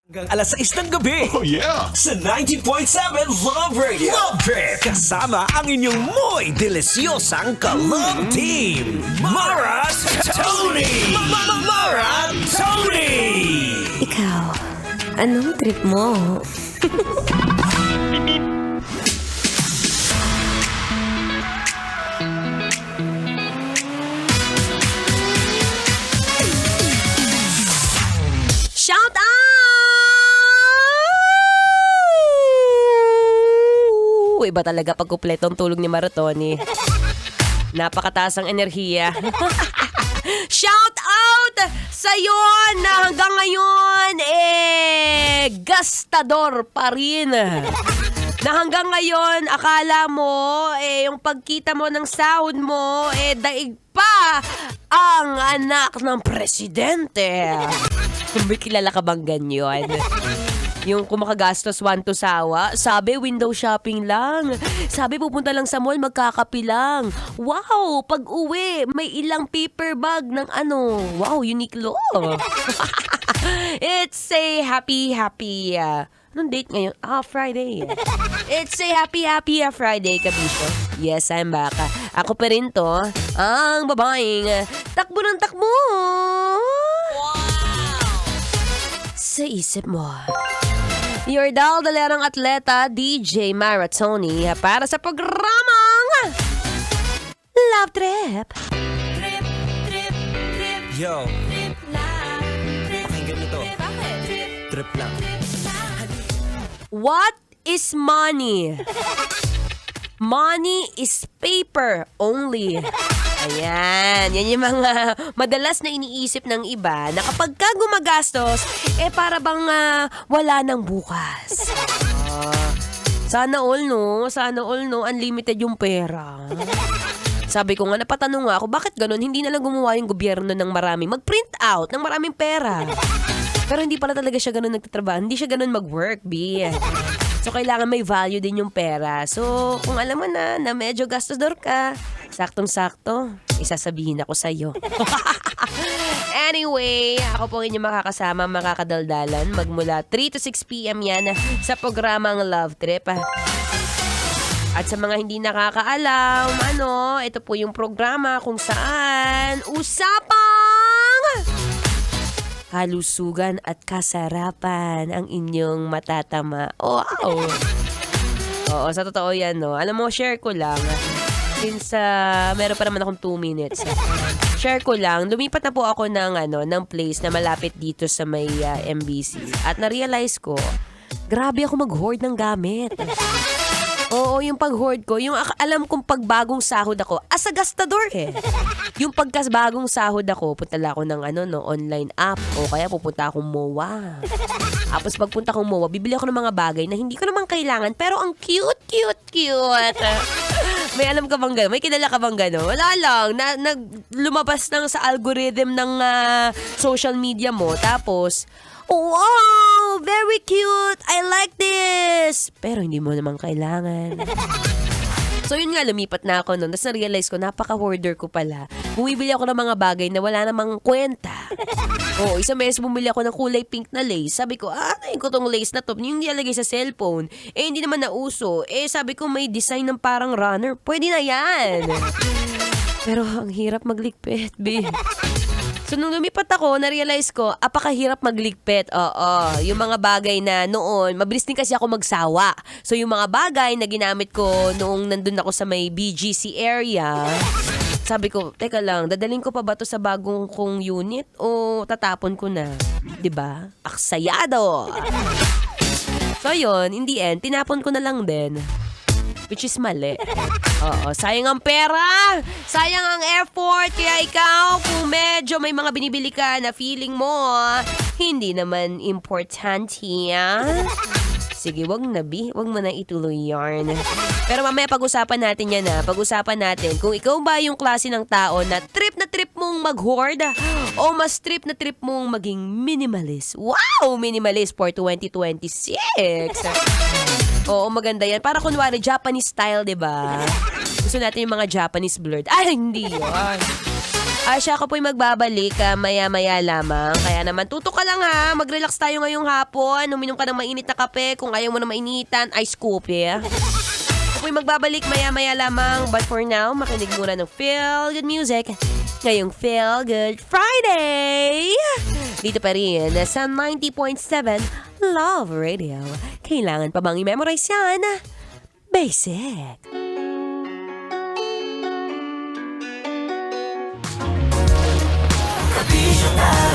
Hanggang alas 6 ng gabi. Oh yeah! Sa 90.7 Love Radio. Love Trip. Kasama ang inyong mo'y delisyosang ka-love team. Mara Tony! Mara Tony! Ikaw, anong trip mo? Shout out! Iba talaga pag kupletong tulog ni Maratoni. Napakataas ang enerhiya. Shout out sa'yo na hanggang ngayon, gastador pa rin. Na hanggang ngayon, akala mo, yung pagkita mo ng sahod mo, daig pa ang anak ng presidente. May kilala ka bang ganyan? Yung kumakagastos 1 to sawa, sabi window shopping lang. Sabi pupunta lang sa mall, magkakapi lang. Wow, pag uwi, may ilang paper bag ng wow, Uniqlo. It's a happy, anong date ngayon? Friday. It's a happy Friday, kabisyo. Yes, I'm back. Ako pa rin to, ang babaeng takbo ng takbo. Sa isip mo. Your daldalerang atleta, DJ Mara Tony, para sa programang Love Trip. Yo, pakinggan nyo to. Trip lang. What is money? Money is paper only. Ayan, yan yung mga madalas na iniisip ng iba na kapag ka gumagastos, para bang wala nang bukas. Sana all no, unlimited yung pera. Sabi ko nga, napatanong nga ako, bakit ganun? Hindi na lang gumawa yung gobyerno ng mag-print out ng maraming pera. Pero hindi pala talaga siya ganun nagtatrabaho, hindi siya ganun mag-work, B. So, kailangan may value din yung pera. So, kung alam mo na medyo gastador ka, saktong-sakto, isasabihin ako sa'yo. Anyway, ako po inyong makakasama, makakadaldalan, magmula 3 to 6 p.m. yan sa programang Love Trip. At sa mga hindi nakakaalam, ito po yung programa kung saan usapang kalusugan at kasarapan ang inyong matatama. Wow! Oo, sa totoo yan, no? Alam mo, share ko lang. Since meron pa naman akong 2 minutes. Share ko lang, lumipat na po ako ng place na malapit dito sa may MBC. At na-realize ko, grabe ako mag-hoard ng gamit. Oo, yung pag-hoard ko, yung alam kong pagbagong sahod ako, as a gastador Yung pagkasbagong sahod ako, punta lang ako ng online app o kaya pupunta akong MOA. Tapos pagpunta akong MOA, bibili ako ng mga bagay na hindi ko naman kailangan pero ang cute. May alam ka bang gano'n? May kilala ka bang gano'n? Wala lang. Lumabas lang sa algorithm ng social media mo. Tapos, wow! Very cute! I like this! Pero hindi mo naman kailangan. So yun nga, lumipat na ako nun. Tapos na-realize ko, napaka-hoarder ko pala. Bumibili ako ng mga bagay na wala namang kwenta. Oo, isang beses bumili ako ng kulay pink na lace. Sabi ko, ano ko tong lace na to? Yung nilalagay sa cellphone. Hindi naman nauso. Sabi ko, may design ng parang runner. Pwede na yan! Pero ang hirap magligpit, B. So, nung lumipat ako, na-realize ko, apakahirap magligpit. Oo, yung mga bagay na noon, mabilis din kasi ako magsawa. So, yung mga bagay na ginamit ko noong nandun ako sa may BGC area, sabi ko, teka lang, dadalhin ko pa ba to sa bagong kong unit o tatapon ko na? 'Di ba? Aksayado! So, yun, in the end, tinapon ko na lang din. Which is mali. Oo, sayang ang pera, sayang ang effort, kaya ikaw, kung medyo may mga binibili ka na feeling mo, hindi naman importante, sige, wag mo na ituloy yarn. Pero mamaya pag-usapan natin yan pag-usapan natin kung ikaw ba yung klase ng tao na trip mong mag-hoard o mas trip mong maging minimalist. Wow, minimalist for 2026. Oo, maganda yan. Para kunwari, Japanese style, diba? Gusto natin yung mga Japanese blurred. Ay, hindi yun. Siya ako po'y magbabalik maya-maya lamang. Kaya naman, tutok ka lang ha. Mag-relax tayo ngayong hapon. Uminom ka ng mainit na kape. Kung ayaw mo na mainitan, ice coffee. Ako po'y magbabalik maya-maya lamang. But for now, makinig muna ng Feel Good Music. Ngayong Feel Good Friday! Dito pa rin sa 90.7 Love Radio. Kailangan pa bang i-memorize yan? Basic. Vision